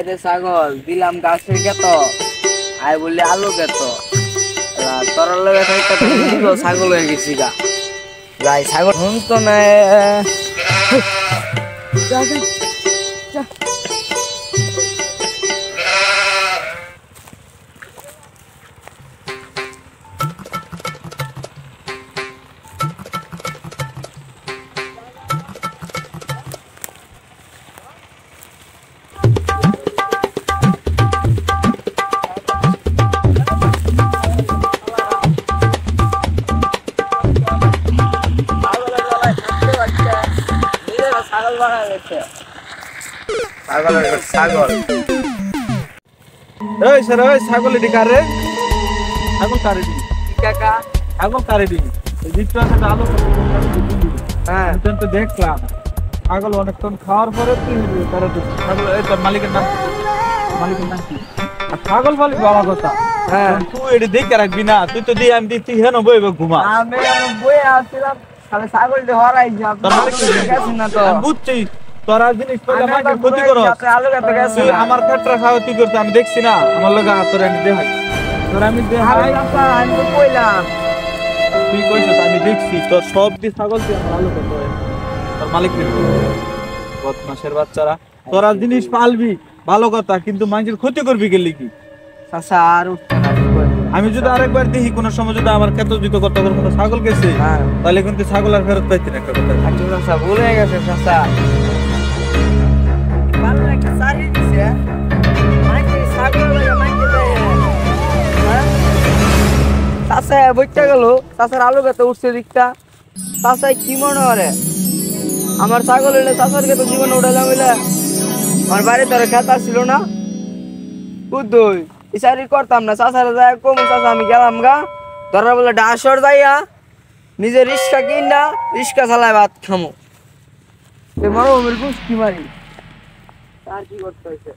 রে ছাগল দিলাম গাছের খেত আই বললি আলু খেত তোর লগে থাকতে ছাগল হয়ে গেছি গা যাই ছাগল শুনতো না ছাগল এই স্যার ওই ছাগল এডি কারে ছাগল কারে দি কাকা ছাগল কারে দি এই জিটটা আছে আলো হ্যাঁ আমি তো দেখলাম ছাগল অনেকক্ষণ খাওয়ার পরে তুই কারে দি ছাগল এই তোর মালিকের নাম কি আর ছাগল বলি বাবা কথা হ্যাঁ তুই এডি দেখে রাখবি না তুই তো দিয়ে আমি দিচ্ছি হেন বইবে ঘুমা আমি বই আসছিলাম তাহলে ছাগলটা হরাই যাব তোর মালিক গেছ না তো বুঝছি তোরা জিনিস পয়লা মাকে ক্ষতি করো আলু খেতে গেছে আমার ক্ষেত্রে খাওয়া তুই করতে আমি দেখছি না আমার লগে তোর আমি দেখাই তোর আমি দেখাই আমি তো কইলাম তুই কইছ আমি দেখছি তোর সব দি ছাগল তুই আমার আলু করতে তোর মালিক বদমাশের বাচ্চারা তোরা জিনিস পালবি ভালো কথা কিন্তু মানুষের ক্ষতি করবি গেলি কি চাচা আর উঠতে না আমি যদি আরেকবার দেখি কোন সময় যদি আমার ক্ষেত জুত করতে কোনো ছাগল গেছে তাহলে কিন্তু ছাগল আর ফেরত পাইতি না একটা কথা আচ্ছা চাচা ভুলে গেছে চাচা ভালো একটা সারি দিছে মাইকে ছাগল লাগে মাইকে দেয় চাচা বইটা গেল চাচার আলু খেতে উঠছে দিকটা চাচা কি মনে করে আমার ছাগল হইলে চাচার খেতে জীবন উঠালাম হইলে আমার বাড়ি তোর খেতা ছিল না বুদ্ধই ইসারি করতাম না চাচারে যায় কম চাচা আমি গেলাম গা ধরার বলে ডাসর যাইয়া নিজে রিক্সা কিনা রিক্সা চালায় ভাত খামো মারো গুষ্টি মারি তার কি করতে হয়েছে